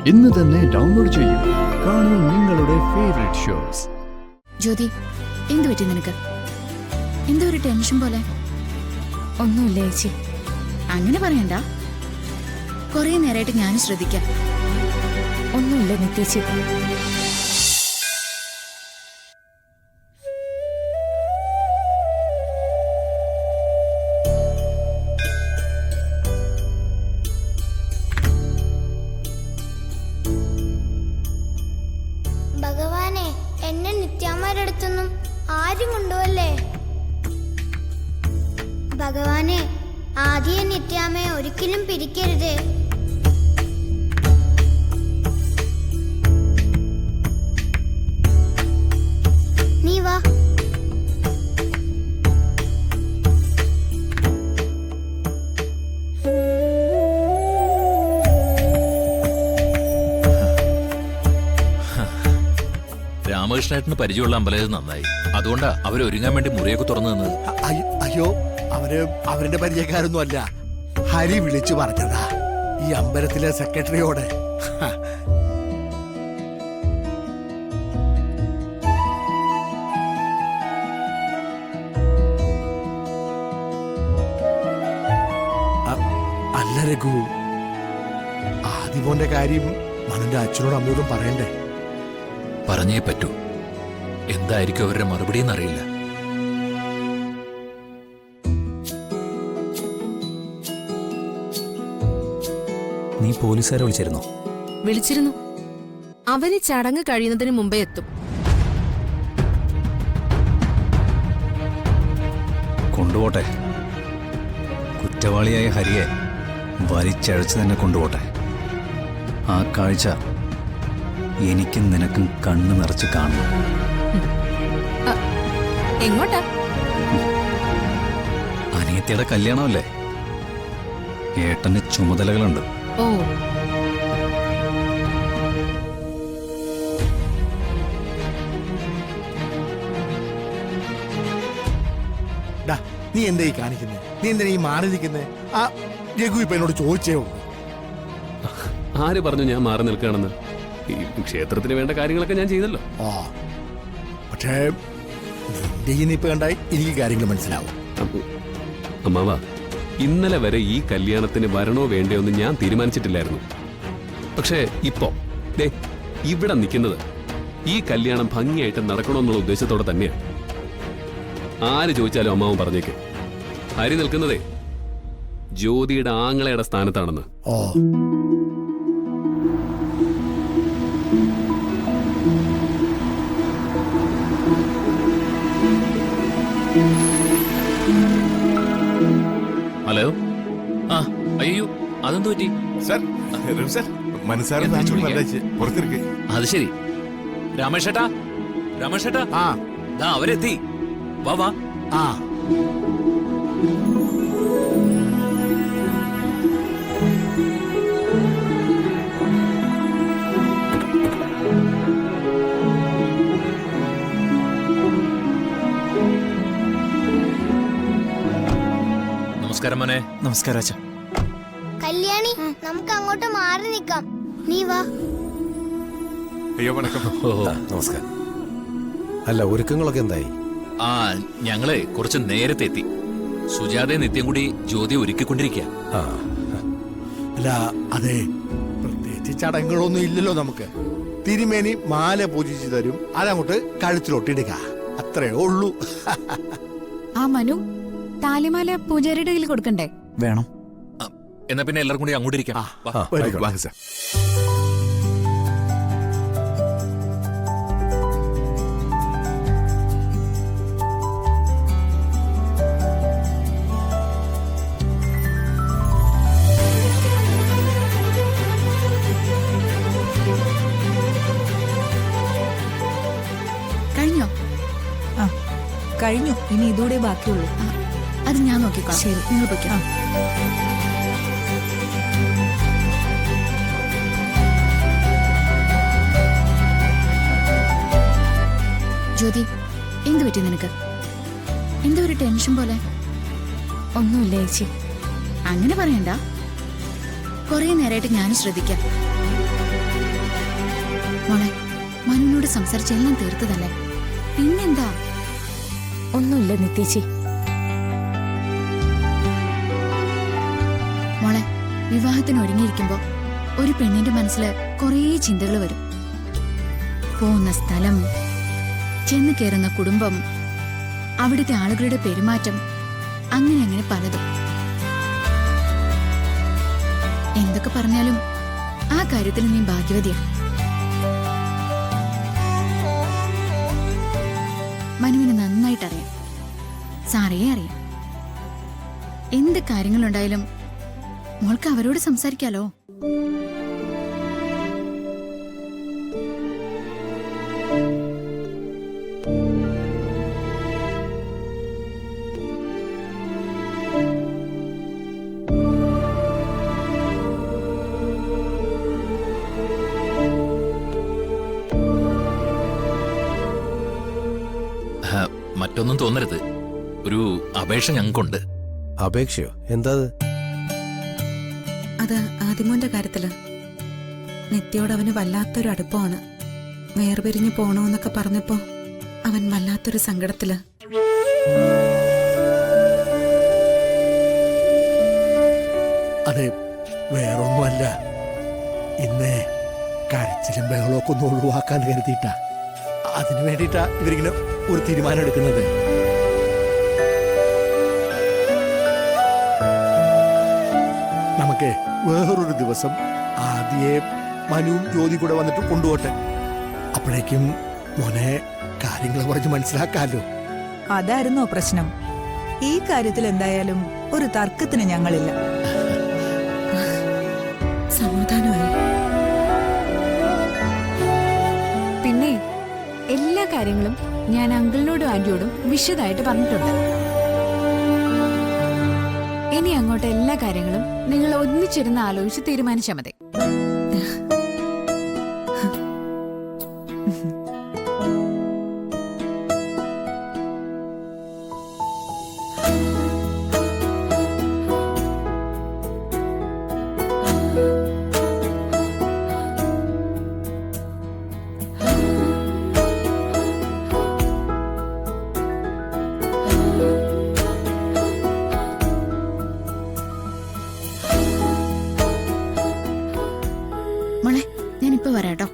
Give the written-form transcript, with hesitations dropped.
ഇന്ന് തന്നെ ഡൗൺലോഡ് ചെയ്യൂ. കാണൂ നിങ്ങളുടെ ഫേവറേറ്റ് ഷോസ്. ജ്യോതി, എന്തു പറ്റി നിനക്ക്? എന്തോ ഒരു ടെൻഷൻ പോലെ. ഒന്നുമില്ല ചേച്ചി. അങ്ങനെ പറയണ്ട. കുറെ നേരമായിട്ട് ഞാൻ ശ്രദ്ധിക്കാം. ഒന്നുമില്ല നിത്യേച്ചി. ഭഗവാനെ, എന്നെ നിത്യാമ്മയുടെ ആരും കൊണ്ടുപോവല്ലേ. ഭഗവാനെ, ആദ്യം നിത്യാമ്മയെ ഒരിക്കലും പിരിക്കരുതേ. നീ വാ. രാമകൃഷ്ണേട്ടന് പരിചയമുള്ള അമ്പലം നന്നായി. അതുകൊണ്ടാ അവരൊരുങ്ങാൻ വേണ്ടി മുറിയൊക്കെ തുറന്നു തന്നത്. അയ്യോ, അവരുടെ പരിചയക്കാരൊന്നും അല്ല. ഹരി വിളിച്ചു പറഞ്ഞതാ ഈ അമ്പലത്തിലെ സെക്രട്ടറിയോട്. അല്ല രഘു, ആദിമോന്റെ കാര്യം മനുന്റെ അച്ഛനോടും അമ്മയോടും പറയണ്ടേ? പറഞ്ഞേ പറ്റൂ. എന്തായിരിക്കും അവരുടെ മറുപടി എന്നറിയില്ല. നീ പോലീസുകാരെ വിളിച്ചിരുന്നോ? വിളിച്ചിരുന്നു. അവര് ചടങ്ങ് കഴിയുന്നതിന് മുമ്പേ എത്തും. കൊണ്ടുപോട്ടെ. കുറ്റവാളിയായ ഹരിയെ വലിച്ചഴച്ച് തന്നെ കൊണ്ടുപോട്ടെ. ആ കാഴ്ച എനിക്കും നിനക്കും കണ്ണു നിറച്ച് കാണണം. എങ്ങോട്ടാ? അനിയത്തിയുടെ കല്യാണമല്ലേ? ഏട്ടന് ചുമതലകളുണ്ട്. ഓ, നീ എന്താ ഈ കാണിക്കുന്നത്? നീ എന്തിനാ ഈ മാറി നിൽക്കുന്നത്? ആ രഘു ഇപ്പൊ എന്നോട് ചോദിച്ചേ ഉള്ളൂ. ആര് പറഞ്ഞു ഞാൻ മാറി നിൽക്കുകയാണെന്ന്? ഈ ക്ഷേത്രത്തിന് വേണ്ട കാര്യങ്ങളൊക്കെ ഞാൻ ചെയ്തല്ലോ. ആ, പക്ഷേ നിന്റെ ഈ നിപ്പ് കണ്ടായി എനിക്ക് കാര്യങ്ങൾ മനസ്സിലാവും. അമ്മാവാ, ഇന്നലെ വരെ ഈ കല്യാണത്തിന് വരണോ വേണ്ടയോ എന്ന് ഞാൻ തീരുമാനിച്ചിട്ടില്ലായിരുന്നു. പക്ഷേ ഇപ്പോ ദേ ഇവിടെ നിൽക്കുന്നത് ഈ കല്യാണം ഭംഗിയായിട്ട് നടക്കണമെന്നുള്ള ഉദ്ദേശത്തോടെ തന്നെയാണ്. ആര് ചോദിച്ചാലും അമ്മാവൻ പറഞ്ഞേക്ക്, ഹരി നിൽക്കുന്നതേ ജ്യോതിയുടെ ആങ്ങളയുടെ സ്ഥാനത്താണെന്ന്. ഓ, ഹലോ. ആ, അയ്യോ, അതെന്തു പറ്റി? അത് ശരി. രാമേഷേട്ടാ, രാമേഷേട്ടാ, ആ, ദാ അവരെത്തി. വാ വാ. ആ, നമസ്കാരം മോനെ. നമസ്കാരം അച്ഛാ. കല്യാണി, നമുക്ക് അങ്ങോട്ട് മാറി നിൽക്കാം. നീ വാ. അയ്യോ വണക്കം. നമസ്കാരം. അല്ല, ഒരുക്കങ്ങളൊക്കെ എന്തായി? ആ, ഞങ്ങളെ കുറച്ച് നേരത്തെ എത്തി. സുജാതയെ നിത്യം കൂടി ജ്യോതി ഒരുക്കിക്കൊണ്ടിരിക്കുക. അല്ല, അതെ, പ്രത്യേകിച്ച് ചടങ്ങുകളൊന്നും ഇല്ലല്ലോ നമുക്ക്. തിരുമേനി മാല പൂജിച്ചു തരും, അതങ്ങോട്ട് കഴുത്തിലൊട്ടിടുക, അത്രേ ഉള്ളൂ. ആ മനു, താലിമാല പൂജാരിയുടെ കയ്യിൽ കൊടുക്കണ്ടേ? വേണം. എന്നാ പിന്നെ എല്ലാവർക്കും കൂടി അങ്ങോട്ടിരിക്കാം. വാങ്ങ സാർ. കഴിഞ്ഞോ? കഴിഞ്ഞു. ഇനി ഇതൂടെ ബാക്കിയുള്ളൂ. അത് ഞാൻ നോക്കിക്കോളാം. ശരി, നിങ്ങൾ പൊയ്ക്കോ. ജ്യോതി, എന്തു പറ്റി നിനക്ക്? എന്തോ ഒരു ടെൻഷൻ പോലെ. ഒന്നുമില്ല ചേച്ചി. അങ്ങനെ പറയണ്ട. കുറെ നേരമായിട്ട് ഞാൻ ശ്രദ്ധിക്കാം. മോളെ മനുവിനോട് സംസാരിച്ച് എല്ലാം തീർത്തതല്ലേ, പിന്നെന്താ? ഒന്നുമില്ല നിത്യേച്ചി. മോളെ, വിവാഹത്തിന് ഒരുങ്ങിയിരിക്കുമ്പോ ഒരു പെണ്ണിന്റെ മനസ്സിൽ കുറേ ചിന്തകൾ വരും. പോകുന്ന സ്ഥലം, ചെന്ന് കയറുന്ന കുടുംബം, അവിടുത്തെ ആളുകളുടെ പെരുമാറ്റം, അങ്ങനെ അങ്ങനെ പലതും. എന്തൊക്കെ പറഞ്ഞാലും ആ കാര്യത്തിൽ നീ ഭാഗ്യവതിയാ. മനുവിന് നന്നായിട്ടറിയാം, സാറേ അറിയാം. എന്ത് കാര്യങ്ങളുണ്ടായാലും മോൾക്ക് അവരോട് സംസാരിക്കാലോ. മറ്റൊന്നും തോന്നരുത്, ഒരു അപേക്ഷ ഞങ്ങൾക്കുണ്ട്. അപേക്ഷയോ? എന്താ അത് ആദിമോന്റെ കാര്യത്തില് നിത്യയോട് അവന് വല്ലാത്തൊരു അടുപ്പമാണ്. വേർപിരിഞ്ഞു പോണോന്നൊക്കെ പറഞ്ഞപ്പോ അവൻ വല്ലാത്തൊരു സങ്കടത്തില്. അത് വേറൊന്നുമല്ല, ഇന്ന് കരച്ചിലും ബഹളമൊക്കെ ഒന്ന് ഒഴിവാക്കാൻ കരുതിയിട്ടാ. അതിനു വേണ്ടിയിട്ടാ ഇവരിങ്ങനെ ഒരു തീരുമാനം എടുക്കുന്നത്. നമുക്ക് വേറൊരു ദിവസം ആദ്യേ മനുവും ജ്യോതി കൂടെ വന്നിട്ട് കൊണ്ടുപോട്ടെ. അപ്പോഴേക്കും മോനെ കാര്യങ്ങൾ കുറച്ച് മനസ്സിലാക്കാലോ. അതായിരുന്നോ പ്രശ്നം? ഈ കാര്യത്തിൽ എന്തായാലും ഒരു തർക്കത്തിന് ഞങ്ങളില്ല. സമാധാനമായി. പിന്നെ എല്ലാ കാര്യങ്ങളും ഞാൻ അങ്കിളിനോടും ആന്റിയോടും വിശദമായിട്ട് പറഞ്ഞിട്ടുണ്ട്. ഇനി അങ്ങോട്ട് എല്ലാ കാര്യങ്ങളും നിങ്ങൾ ഒന്നിച്ചിരുന്ന് ആലോചിച്ച് തീരുമാനിച്ചാൽ മതി. മോളെ, ഞാനിപ്പോ വരാട്ടോ.